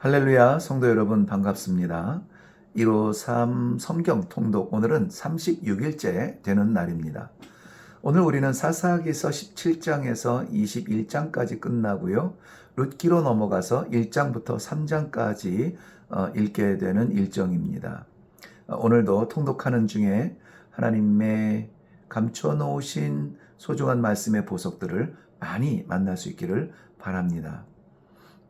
할렐루야, 성도 여러분 반갑습니다. 153 성경 통독, 오늘은 36일째 되는 날입니다. 오늘 우리는 사사기서 17장에서 21장까지 끝나고요. 룻기로 넘어가서 1장부터 3장까지 읽게 되는 일정입니다. 오늘도 통독하는 중에 하나님의 감춰놓으신 소중한 말씀의 보석들을 많이 만날 수 있기를 바랍니다.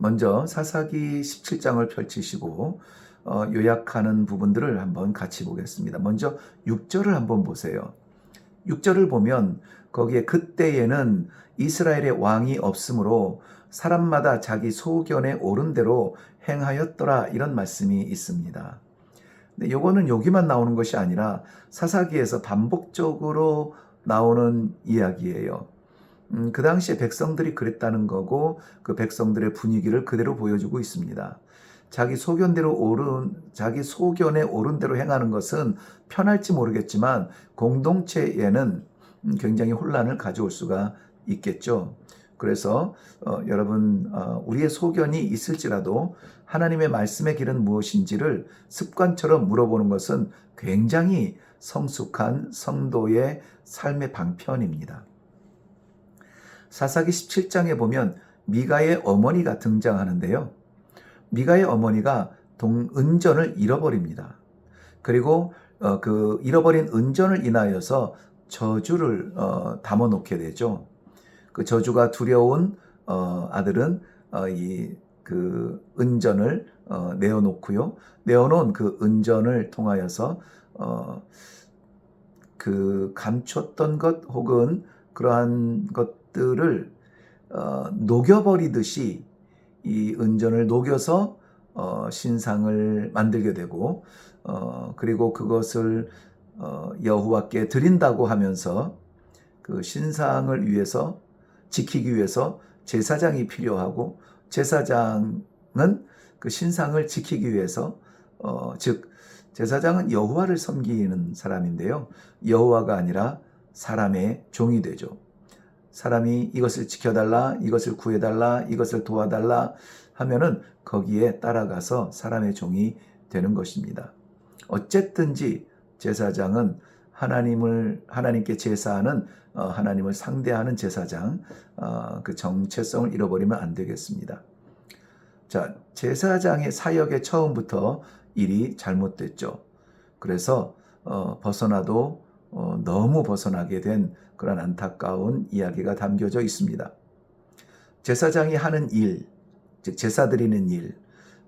먼저 사사기 17장을 펼치시고 요약하는 부분들을 한번 같이 보겠습니다. 먼저 6절을 한번 보세요. 6절을 보면 거기에 그때에는 이스라엘의 왕이 없으므로 사람마다 자기 소견에 오른 대로 행하였더라, 이런 말씀이 있습니다. 근데 요거는 여기만 나오는 것이 아니라 사사기에서 반복적으로 나오는 이야기예요. 그 당시에 백성들이 그랬다는 거고, 그 백성들의 분위기를 그대로 보여주고 있습니다. 자기 소견에 오른 대로 행하는 것은 편할지 모르겠지만 공동체에는 굉장히 혼란을 가져올 수가 있겠죠. 그래서 여러분, 우리의 소견이 있을지라도 하나님의 말씀의 길은 무엇인지를 습관처럼 물어보는 것은 굉장히 성숙한 성도의 삶의 방편입니다. 사사기 17장에 보면 미가의 어머니가 등장하는데요. 미가의 어머니가 은전을 잃어버립니다. 그리고 그 잃어버린 은전을 인하여서 저주를 담아놓게 되죠. 그 저주가 두려운 아들은 그 은전을 내어놓고요. 내어놓은 그 은전을 통하여서 그 감췄던 것 혹은 그러한 것들을 녹여버리듯이 이 은전을 녹여서 신상을 만들게 되고, 그리고 그것을 여호와께 드린다고 하면서 그 신상을 위해서, 지키기 위해서 제사장이 필요하고, 제사장은 그 신상을 지키기 위해서 즉 제사장은 여호와를 섬기는 사람인데요, 여호와가 아니라 사람의 종이 되죠. 사람이 이것을 지켜달라, 이것을 구해달라, 이것을 도와달라 하면은 거기에 따라가서 사람의 종이 되는 것입니다. 어쨌든지 제사장은 하나님께 제사하는, 하나님을 상대하는 제사장, 그 정체성을 잃어버리면 안 되겠습니다. 자, 제사장의 사역의 처음부터 일이 잘못됐죠. 그래서 벗어나도 너무 벗어나게 된 그런 안타까운 이야기가 담겨져 있습니다. 제사장이 하는 일, 즉 제사 드리는 일,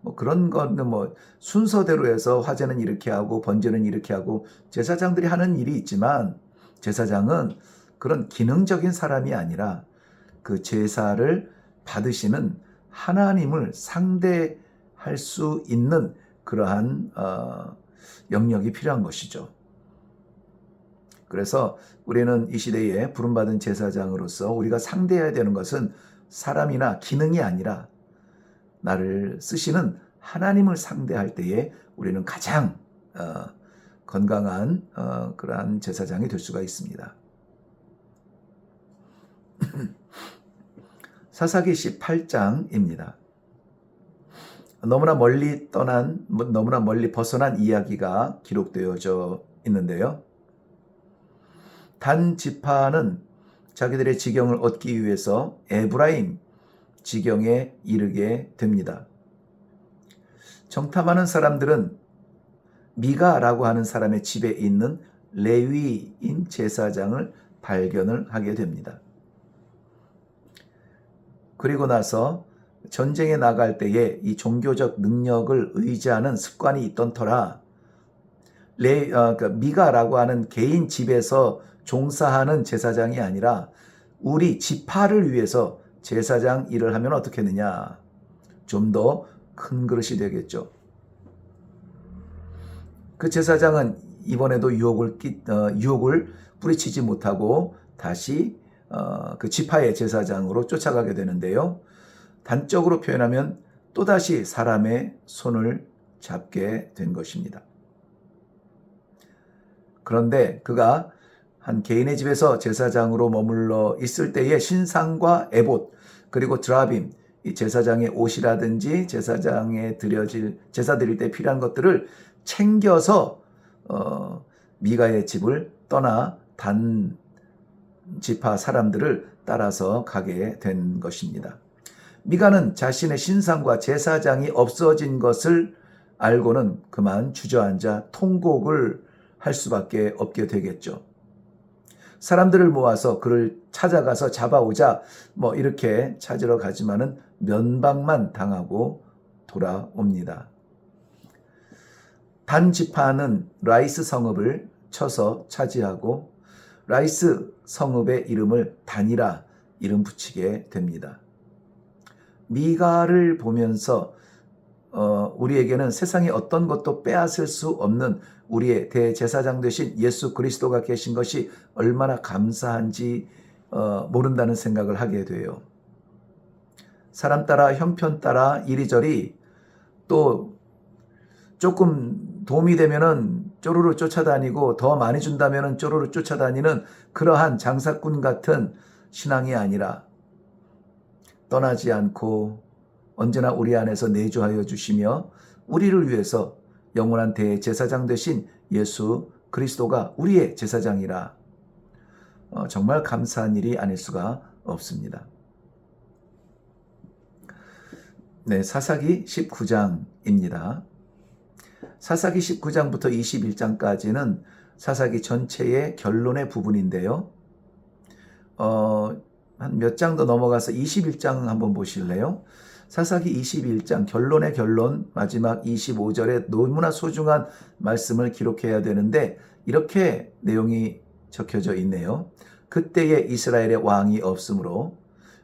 뭐 그런 거는 뭐 순서대로 해서 화제는 이렇게 하고 번제는 이렇게 하고 제사장들이 하는 일이 있지만, 제사장은 그런 기능적인 사람이 아니라 그 제사를 받으시는 하나님을 상대할 수 있는 그러한 영역이 필요한 것이죠. 그래서 우리는 이 시대에 부름받은 제사장으로서 우리가 상대해야 되는 것은 사람이나 기능이 아니라 나를 쓰시는 하나님을 상대할 때에 우리는 가장 건강한 그러한 제사장이 될 수가 있습니다. 사사기 18장입니다. 너무나 멀리 벗어난 이야기가 기록되어져 있는데요. 단 지파는 자기들의 지경을 얻기 위해서 에브라임 지경에 이르게 됩니다. 정탐하는 사람들은 미가라고 하는 사람의 집에 있는 레위인 제사장을 발견을 하게 됩니다. 그리고 나서 전쟁에 나갈 때에 이 종교적 능력을 의지하는 습관이 있던 터라 미가라고 하는 개인 집에서 종사하는 제사장이 아니라 우리 지파를 위해서 제사장 일을 하면 어떻겠느냐, 좀 더 큰 그릇이 되겠죠. 그 제사장은 이번에도 유혹을 뿌리치지 못하고 다시 그 지파의 제사장으로 쫓아가게 되는데요. 단적으로 표현하면 또다시 사람의 손을 잡게 된 것입니다. 그런데 그가 한 개인의 집에서 제사장으로 머물러 있을 때의 신상과 에봇 그리고 드라빔, 이 제사장의 옷이라든지 제사장에 제사 드릴 때 필요한 것들을 챙겨서 미가의 집을 떠나 단 지파 사람들을 따라서 가게 된 것입니다. 미가는 자신의 신상과 제사장이 없어진 것을 알고는 그만 주저앉아 통곡을 할 수밖에 없게 되겠죠. 사람들을 모아서 그를 찾아가서 잡아오자 이렇게 찾으러 가지만은 면박만 당하고 돌아옵니다. 단 지파는 라이스 성읍을 쳐서 차지하고 라이스 성읍의 이름을 단이라 이름 붙이게 됩니다. 미가를 보면서 우리에게는 세상에 어떤 것도 빼앗을 수 없는 우리의 대제사장 되신 예수 그리스도가 계신 것이 얼마나 감사한지 모른다는 생각을 하게 돼요. 사람 따라 형편 따라 이리저리 또 조금 도움이 되면은 쪼르르 쫓아다니고 더 많이 준다면은 쪼르르 쫓아다니는 그러한 장사꾼 같은 신앙이 아니라 떠나지 않고 언제나 우리 안에서 내주하여 주시며 우리를 위해서 영원한 대제사장 되신 예수 그리스도가 우리의 제사장이라 정말 감사한 일이 아닐 수가 없습니다. 네, 사사기 19장입니다. 사사기 19장부터 21장까지는 사사기 전체의 결론의 부분인데요. 한 몇 장 더 넘어가서 21장 한번 보실래요? 사사기 21장 결론의 결론 마지막 25절에 너무나 소중한 말씀을 기록해야 되는데 이렇게 내용이 적혀져 있네요. 그때에 이스라엘의 왕이 없으므로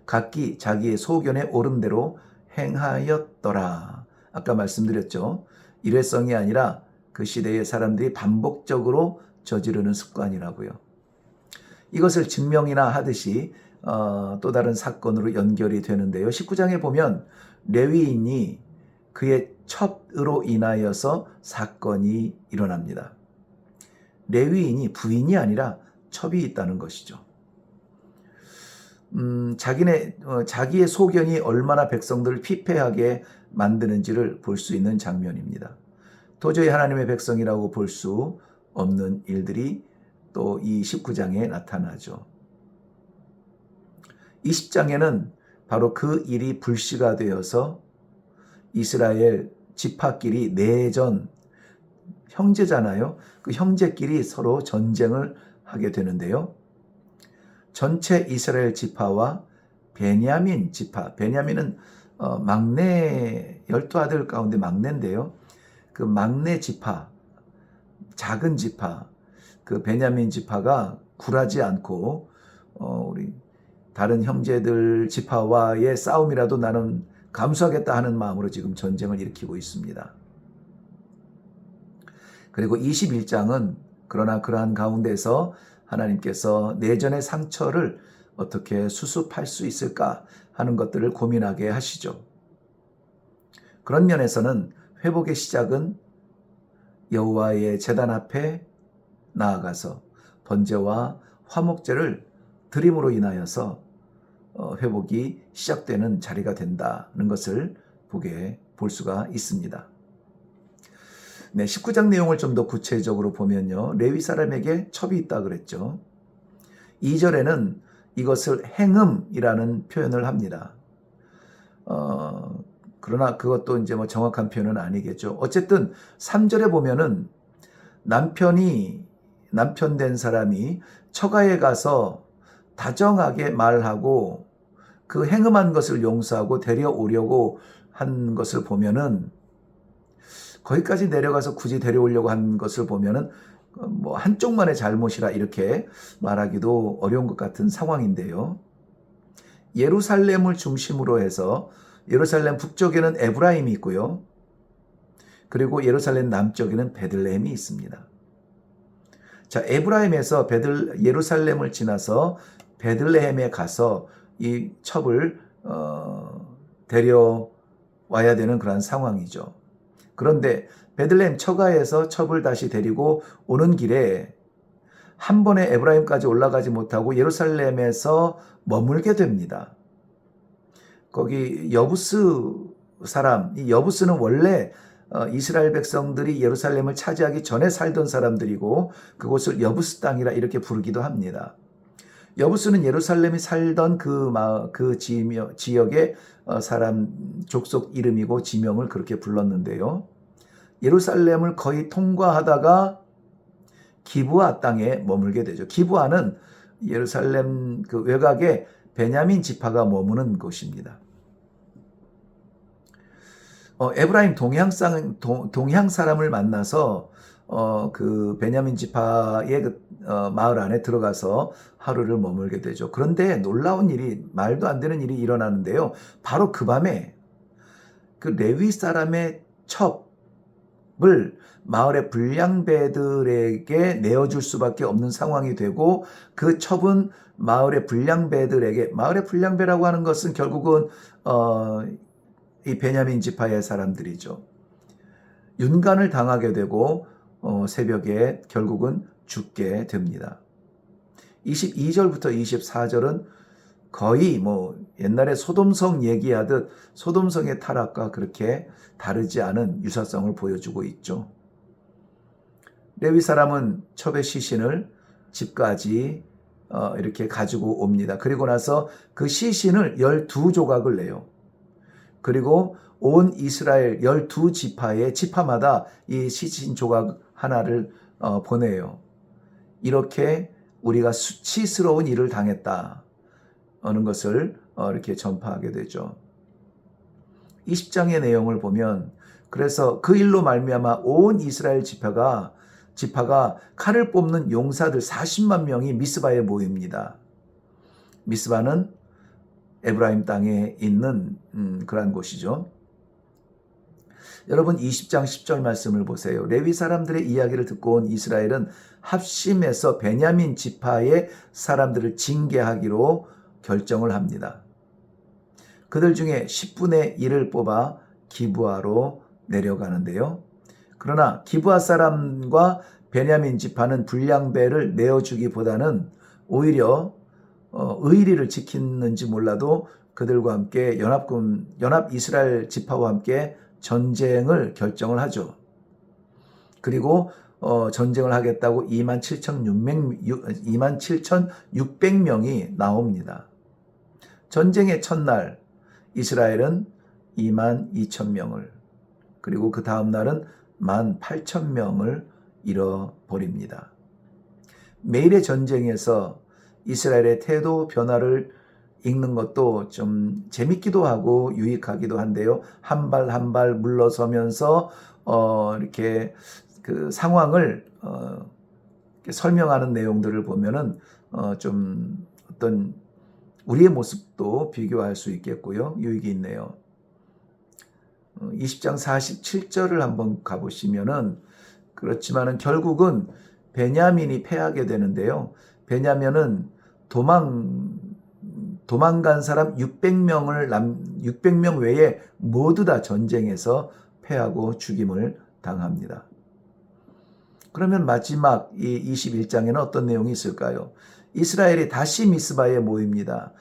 각기 자기의 소견에 오른 대로 행하였더라. 아까 말씀드렸죠. 일회성이 아니라 그 시대의 사람들이 반복적으로 저지르는 습관이라고요. 이것을 증명이나 하듯이 또 다른 사건으로 연결이 되는데요. 19장에 보면 레위인이 그의 첩으로 인하여서 사건이 일어납니다. 레위인이 부인이 아니라 첩이 있다는 것이죠. 자기의 소견이 얼마나 백성들을 피폐하게 만드는지를 볼 수 있는 장면입니다. 도저히 하나님의 백성이라고 볼 수 없는 일들이 또 이 19장에 나타나죠. 20장에는 바로 그 일이 불씨가 되어서 이스라엘 지파끼리 내전, 형제잖아요. 그 형제끼리 서로 전쟁을 하게 되는데요. 전체 이스라엘 지파와 베냐민 지파, 베냐민은 막내 12아들 가운데 막내인데요. 그 막내 지파, 작은 지파, 그 베냐민 지파가 굴하지 않고 우리 다른 형제들 지파와의 싸움이라도 나는 감수하겠다 하는 마음으로 지금 전쟁을 일으키고 있습니다. 그리고 21장은 그러나 그러한 가운데서 하나님께서 내전의 상처를 어떻게 수습할 수 있을까 하는 것들을 고민하게 하시죠. 그런 면에서는 회복의 시작은 여호와의 제단 앞에 나아가서 번제와 화목제를 드림으로 인하여서 회복이 시작되는 자리가 된다는 것을 볼 수가 있습니다. 네, 19장 내용을 좀 더 구체적으로 보면요. 레위 사람에게 첩이 있다 그랬죠. 2절에는 이것을 행음이라는 표현을 합니다. 그러나 그것도 이제 정확한 표현은 아니겠죠. 어쨌든 3절에 보면은 남편 된 사람이 처가에 가서 다정하게 말하고 그 행음한 것을 용서하고 데려오려고 한 것을 보면은 거기까지 내려가서 굳이 데려오려고 한 것을 보면은 한쪽만의 잘못이라 이렇게 말하기도 어려운 것 같은 상황인데요. 예루살렘을 중심으로 해서 예루살렘 북쪽에는 에브라임이 있고요. 그리고 예루살렘 남쪽에는 베들레헴이 있습니다. 자, 에브라임에서 예루살렘을 지나서 베들레헴에 가서 이 첩을 데려와야 되는 그런 상황이죠. 그런데 베들레헴 처가에서 첩을 다시 데리고 오는 길에 한 번에 에브라임까지 올라가지 못하고 예루살렘에서 머물게 됩니다. 거기 여부스 사람, 이 여부스는 원래 이스라엘 백성들이 예루살렘을 차지하기 전에 살던 사람들이고 그곳을 여부스 땅이라 이렇게 부르기도 합니다. 여부스는 예루살렘이 살던 그 지역의 사람 족속 이름이고 지명을 그렇게 불렀는데요. 예루살렘을 거의 통과하다가 기브아 땅에 머물게 되죠. 기브아는 예루살렘 그 외곽에 베냐민 지파가 머무는 곳입니다. 에브라임 동향 사람을 만나서 그 베냐민 지파의 마을 안에 들어가서 하루를 머물게 되죠. 그런데 놀라운 일이, 말도 안 되는 일이 일어나는데요. 바로 그 밤에 그 레위 사람의 첩을 마을의 불량배들에게 내어줄 수밖에 없는 상황이 되고, 그 첩은 마을의 불량배라고 하는 것은 결국은 이 베냐민 지파의 사람들이죠. 윤간을 당하게 되고 새벽에 결국은 죽게 됩니다. 22절부터 24절은 거의 옛날에 소돔성 얘기하듯 소돔성의 타락과 그렇게 다르지 않은 유사성을 보여주고 있죠. 레위 사람은 첩의 시신을 집까지 이렇게 가지고 옵니다. 그리고 나서 그 시신을 12조각을 내요. 그리고 온 이스라엘 12지파의 지파마다 이 시신 조각 하나를 보내요. 이렇게 우리가 수치스러운 일을 당했다 하는 것을 이렇게 전파하게 되죠. 20장의 내용을 보면, 그래서 그 일로 말미암아 온 이스라엘 지파가 칼을 뽑는 용사들 40만 명이 미스바에 모입니다. 미스바는 에브라임 땅에 있는 그러한 곳이죠. 여러분 20장 10절 말씀을 보세요. 레위 사람들의 이야기를 듣고 온 이스라엘은 합심해서 베냐민 지파의 사람들을 징계하기로 결정을 합니다. 그들 중에 10분의 1을 뽑아 기브아로 내려가는데요. 그러나 기브아 사람과 베냐민 지파는 불량배를 내어주기보다는 오히려 의리를 지키는지 몰라도 그들과 함께 연합 이스라엘 지파와 함께 전쟁을 결정을 하죠. 그리고 전쟁을 하겠다고 27,600명이 나옵니다. 전쟁의 첫날 이스라엘은 22,000명을, 그리고 그 다음 날은 18,000명을 잃어버립니다. 매일의 전쟁에서 이스라엘의 태도 변화를 읽는 것도 좀 재밌기도 하고 유익하기도 한데요. 한 발 한 발 물러서면서 이렇게 그 상황을 이렇게 설명하는 내용들을 보면은 좀 어떤 우리의 모습도 비교할 수 있겠고요. 유익이 있네요. 20장 47절을 한번 가보시면은, 그렇지만은 결국은 베냐민이 패하게 되는데요. 베냐민은 도망간 사람 600명 외에 모두 다 전쟁에서 패하고 죽임을 당합니다. 그러면 마지막 이 21장에는 어떤 내용이 있을까요? 이스라엘이 다시 미스바에 모입니다.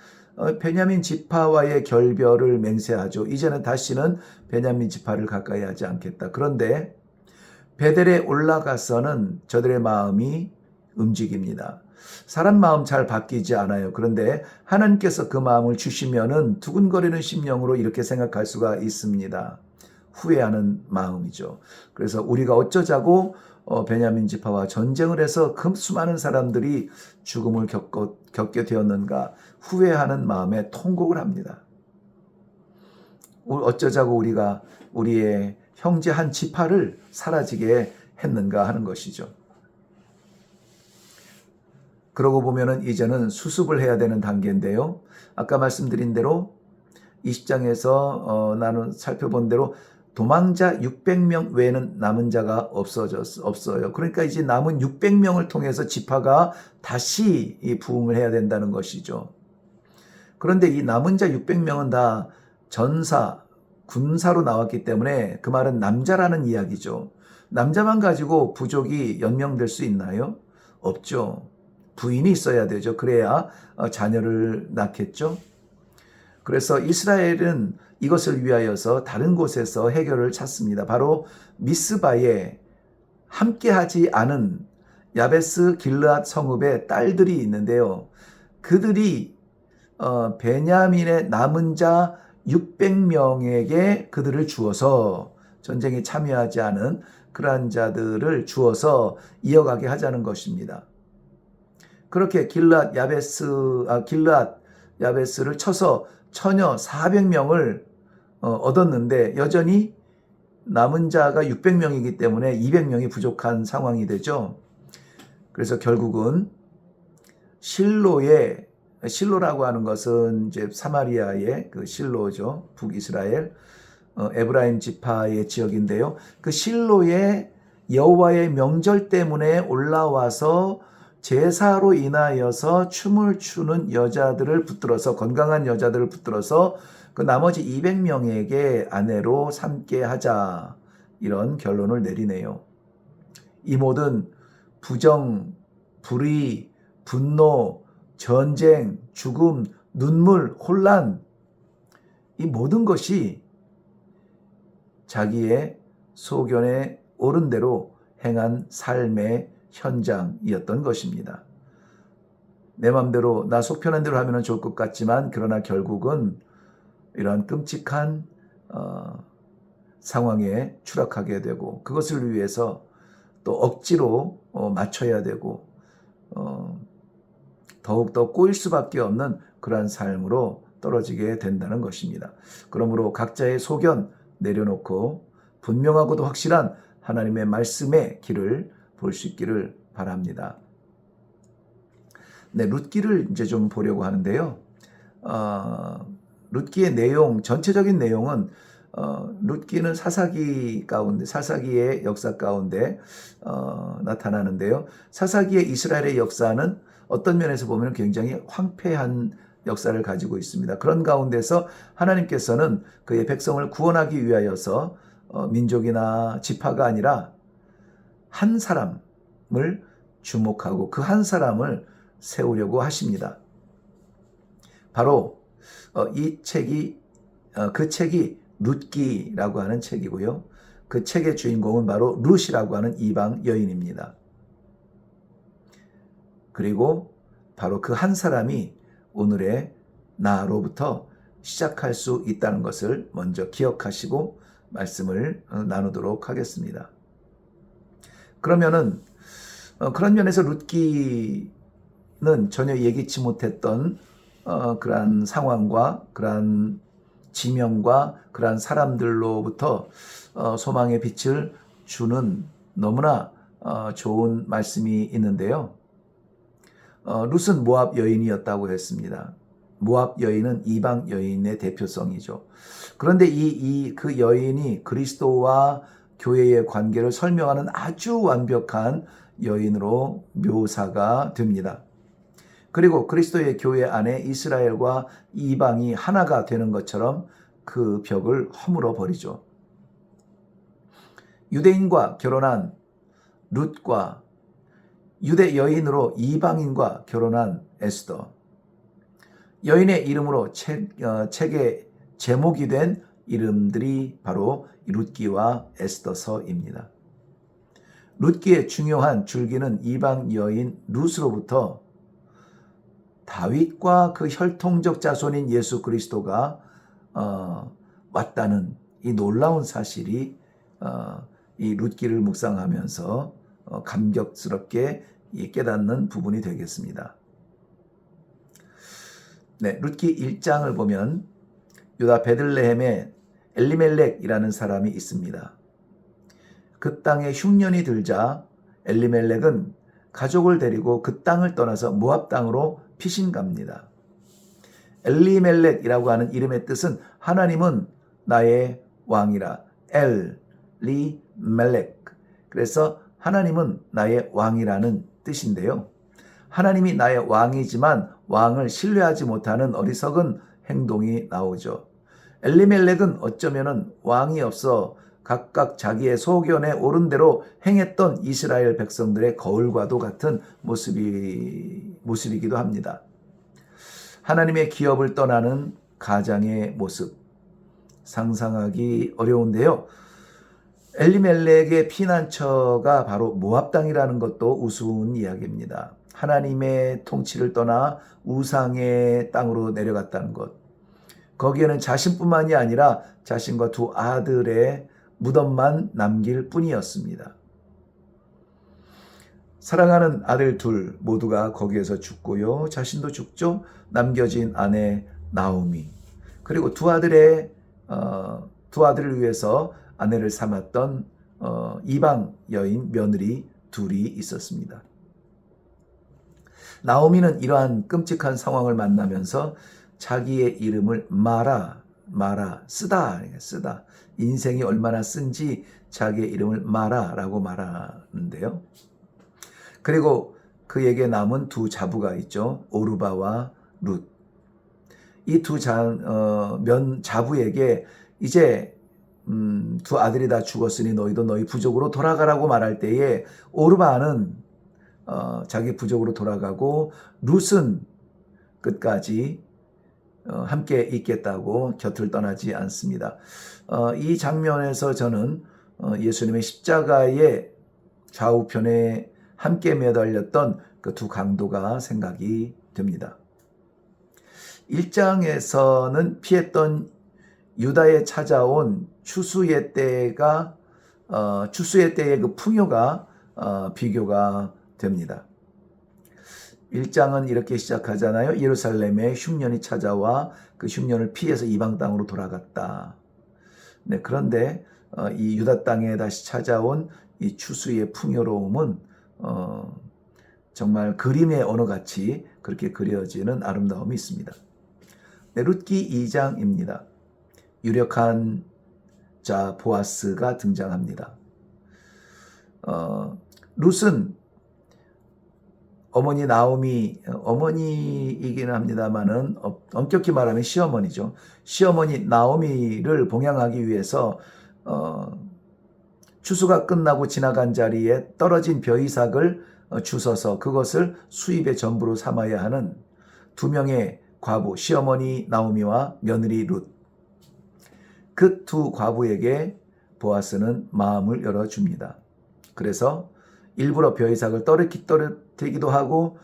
베냐민 지파와의 결별을 맹세하죠. 이제는 다시는 베냐민 지파를 가까이 하지 않겠다. 그런데 베델에 올라가서는 저들의 마음이 움직입니다. 사람 마음 잘 바뀌지 않아요. 그런데 하나님께서 그 마음을 주시면은 두근거리는 심령으로 이렇게 생각할 수가 있습니다. 후회하는 마음이죠. 그래서 우리가 어쩌자고 베냐민 지파와 전쟁을 해서 그 수많은 사람들이 죽음을 겪게 되었는가 후회하는 마음에 통곡을 합니다. 어쩌자고 우리가 우리의 형제 한 지파를 사라지게 했는가 하는 것이죠. 그러고 보면은 이제는 수습을 해야 되는 단계인데요. 아까 말씀드린 대로 20장에서 나는 살펴본 대로 도망자 600명 외에는 남은 자가 없어요. 그러니까 이제 남은 600명을 통해서 지파가 다시 부흥을 해야 된다는 것이죠. 그런데 이 남은 자 600명은 다 군사로 나왔기 때문에 그 말은 남자라는 이야기죠. 남자만 가지고 부족이 연명될 수 있나요? 없죠. 부인이 있어야 되죠. 그래야 자녀를 낳겠죠. 그래서 이스라엘은 이것을 위하여서 다른 곳에서 해결을 찾습니다. 바로 미스바에 함께하지 않은 야베스 길르앗 성읍의 딸들이 있는데요. 그들이 베냐민의 남은 자 600명에게 그들을 주어서 전쟁에 참여하지 않은 그러한 자들을 주어서 이어가게 하자는 것입니다. 그렇게 길르앗 야베스를 쳐서 처녀 400명을 얻었는데 여전히 남은 자가 600명이기 때문에 200명이 부족한 상황이 되죠. 그래서 결국은 실로라고 하는 것은 이제 사마리아의 그 실로죠. 북이스라엘 에브라임 지파의 지역인데요. 그 실로에 여호와의 명절 때문에 올라와서 제사로 인하여서 춤을 추는 여자들을 붙들어서 건강한 여자들을 붙들어서 그 나머지 200명에게 아내로 삼게 하자 이런 결론을 내리네요. 이 모든 부정, 불의, 분노, 전쟁, 죽음, 눈물, 혼란 이 모든 것이 자기의 소견에 옳은 대로 행한 삶의 현장이었던 것입니다. 내 맘대로 나 속 편한 대로 하면 좋을 것 같지만 그러나 결국은 이러한 끔찍한 상황에 추락하게 되고 그것을 위해서 또 억지로 맞춰야 되고 더욱더 꼬일 수밖에 없는 그러한 삶으로 떨어지게 된다는 것입니다. 그러므로 각자의 소견 내려놓고 분명하고도 확실한 하나님의 말씀의 길을 볼 수 있기를 바랍니다. 네, 룻기를 이제 좀 보려고 하는데요. 룻기의 내용, 전체적인 내용은 룻기는 사사기의 역사 가운데 나타나는데요. 사사기의 이스라엘의 역사는 어떤 면에서 보면 굉장히 황폐한 역사를 가지고 있습니다. 그런 가운데서 하나님께서는 그의 백성을 구원하기 위하여서 민족이나 지파가 아니라 한 사람을 주목하고 그 한 사람을 세우려고 하십니다. 바로 그 책이 룻기라고 하는 책이고요. 그 책의 주인공은 바로 룻이라고 하는 이방 여인입니다. 그리고 바로 그 한 사람이 오늘의 나로부터 시작할 수 있다는 것을 먼저 기억하시고 말씀을 나누도록 하겠습니다. 그러면은 그런 면에서 룻기는 전혀 예기치 못했던 그러한 상황과 그러한 지명과 그러한 사람들로부터 소망의 빛을 주는 너무나 좋은 말씀이 있는데요. 룻은 모압 여인이었다고 했습니다. 모압 여인은 이방 여인의 대표성이죠. 그런데 그 여인이 그리스도와 교회의 관계를 설명하는 아주 완벽한 여인으로 묘사가 됩니다. 그리고 그리스도의 교회 안에 이스라엘과 이방이 하나가 되는 것처럼 그 벽을 허물어 버리죠. 유대인과 결혼한 룻과 유대 여인으로 이방인과 결혼한 에스더, 여인의 이름으로 책의 제목이 된 이름들이 바로 룻기와 에스더서입니다. 룻기의 중요한 줄기는 이방 여인 룻으로부터 다윗과 그 혈통적 자손인 예수 그리스도가 왔다는 이 놀라운 사실이 이 룻기를 묵상하면서 감격스럽게 깨닫는 부분이 되겠습니다. 네, 룻기 1장을 보면 유다 베들레헴에 엘리멜렉이라는 사람이 있습니다. 그 땅에 흉년이 들자 엘리멜렉은 가족을 데리고 그 땅을 떠나서 모압 땅으로 피신 갑니다. 엘리멜렉이라고 하는 이름의 뜻은 하나님은 나의 왕이라. 엘리멜렉. 그래서 하나님은 나의 왕이라는 뜻인데요. 하나님이 나의 왕이지만 왕을 신뢰하지 못하는 어리석은 행동이 나오죠. 엘리멜렉은 어쩌면은 왕이 없어 각각 자기의 소견에 옳은 대로 행했던 이스라엘 백성들의 거울과도 같은 모습이기도 합니다. 하나님의 기업을 떠나는 가장의 모습 상상하기 어려운데요. 엘리멜렉의 피난처가 바로 모압 땅이라는 것도 우스운 이야기입니다. 하나님의 통치를 떠나 우상의 땅으로 내려갔다는 것. 거기에는 자신뿐만이 아니라 자신과 두 아들의 무덤만 남길 뿐이었습니다. 사랑하는 아들 둘 모두가 거기에서 죽고요. 자신도 죽죠. 남겨진 아내 나오미, 그리고 두 아들을 위해서 아내를 삼았던 이방 여인 며느리 둘이 있었습니다. 나오미는 이러한 끔찍한 상황을 만나면서 자기의 이름을 마라 쓰다 인생이 얼마나 쓴지 자기의 이름을 마라라고 말하는데요. 그리고 그에게 남은 두 자부가 있죠. 오르바와 룻. 이 두 자부에게 이제 두 아들이 다 죽었으니 너희도 너희 부족으로 돌아가라고 말할 때에 오르바는 자기 부족으로 돌아가고 룻은 끝까지 함께 있겠다고 곁을 떠나지 않습니다. 이 장면에서 저는 예수님의 십자가의 좌우편에 함께 매달렸던 그 두 강도가 생각이 됩니다. 1장에서는 피했던 유다에 찾아온 추수의 때의 그 풍요가 비교가 됩니다. 1장은 이렇게 시작하잖아요. 예루살렘에 흉년이 찾아와 그 흉년을 피해서 이방 땅으로 돌아갔다. 네, 그런데 이 유다 땅에 다시 찾아온 이 추수의 풍요로움은 정말 그림의 언어같이 그렇게 그려지는 아름다움이 있습니다. 네, 룻기 2장입니다. 유력한 자 보아스가 등장합니다. 룻은 어머니 나오미, 어머니이기는 합니다만은 엄격히 말하면 시어머니죠. 시어머니 나오미를 봉양하기 위해서 추수가 끝나고 지나간 자리에 떨어진 벼이삭을 주워서 그것을 수입의 전부로 삼아야 하는 두 명의 과부, 시어머니 나오미와 며느리 룻. 그 두 과부에게 보아스는 마음을 열어줍니다. 그래서 일부러 벼이삭을 떨어뜨리기도 하고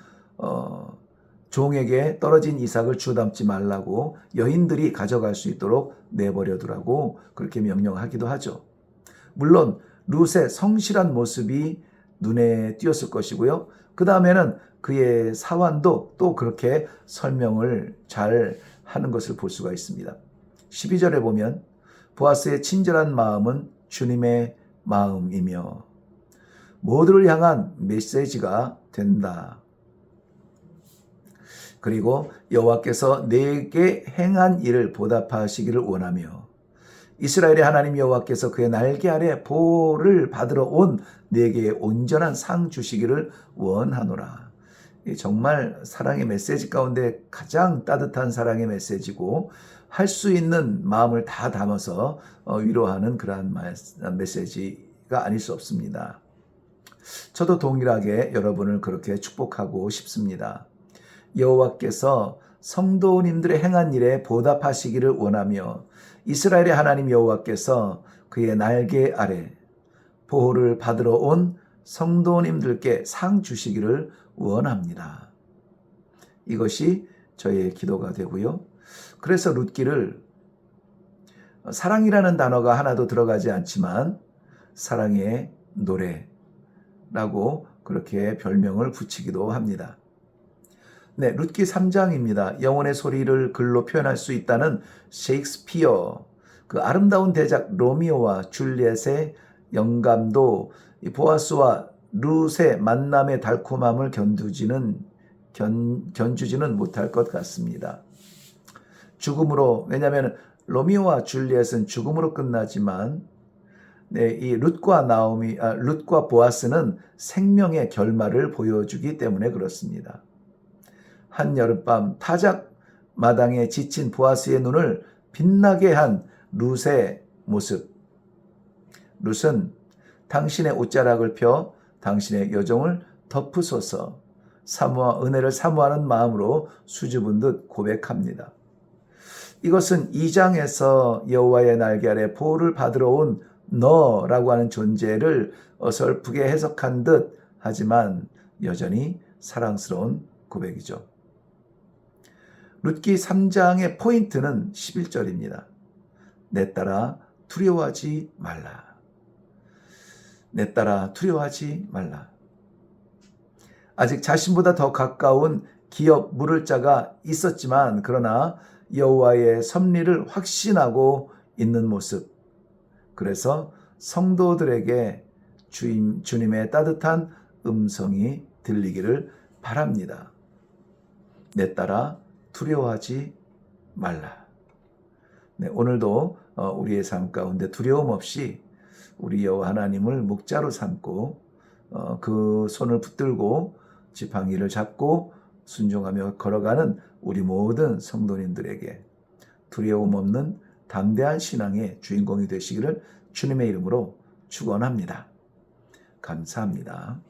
종에게 떨어진 이삭을 주담지 말라고 여인들이 가져갈 수 있도록 내버려 두라고 그렇게 명령하기도 하죠. 물론 룻의 성실한 모습이 눈에 띄었을 것이고요. 그 다음에는 그의 사환도 또 그렇게 설명을 잘 하는 것을 볼 수가 있습니다. 12절에 보면 보아스의 친절한 마음은 주님의 마음이며 모두를 향한 메시지가 된다. 그리고 여호와께서 내게 행한 일을 보답하시기를 원하며 이스라엘의 하나님 여호와께서 그의 날개 아래 보호를 받으러 온 내게 온전한 상 주시기를 원하노라. 정말 사랑의 메시지 가운데 가장 따뜻한 사랑의 메시지고 할 수 있는 마음을 다 담아서 위로하는 그러한 메시지가 아닐 수 없습니다. 저도 동일하게 여러분을 그렇게 축복하고 싶습니다. 여호와께서 성도님들의 행한 일에 보답하시기를 원하며 이스라엘의 하나님 여호와께서 그의 날개 아래 보호를 받으러 온 성도님들께 상 주시기를 원합니다. 이것이 저의 기도가 되고요. 그래서 룻기를 사랑이라는 단어가 하나도 들어가지 않지만 사랑의 노래라고 그렇게 별명을 붙이기도 합니다. 네, 룻기 3장입니다. 영혼의 소리를 글로 표현할 수 있다는 셰익스피어, 그 아름다운 대작 로미오와 줄리엣의 영감도 보아스와 룻의 만남의 달콤함을 견주지는 못할 것 같습니다. 죽음으로, 왜냐하면 로미오와 줄리엣은 죽음으로 끝나지만 네, 이 룻과 보아스는 생명의 결말을 보여주기 때문에 그렇습니다. 한 여름밤 타작 마당에 지친 보아스의 눈을 빛나게 한 룻의 모습. 룻은 당신의 옷자락을 펴 당신의 여종을 덮으소서 은혜를 사모하는 마음으로 수줍은 듯 고백합니다. 이것은 2장에서 여호와의 날개 아래 보호를 받으러 온 너라고 하는 존재를 어설프게 해석한 듯 하지만 여전히 사랑스러운 고백이죠. 룻기 3장의 포인트는 11절입니다. 내 딸아 두려워하지 말라. 내 딸아 두려워하지 말라. 아직 자신보다 더 가까운 기업 물을 자가 있었지만 그러나 여호와의 섭리를 확신하고 있는 모습. 그래서 성도들에게 주님의 따뜻한 음성이 들리기를 바랍니다. 내 딸아 두려워하지 말라. 네, 오늘도 우리의 삶 가운데 두려움 없이 우리 여호와 하나님을 목자로 삼고 그 손을 붙들고 지팡이를 잡고 순종하며 걸어가는 우리 모든 성도님들에게 두려움 없는 담대한 신앙의 주인공이 되시기를 주님의 이름으로 축원합니다. 감사합니다.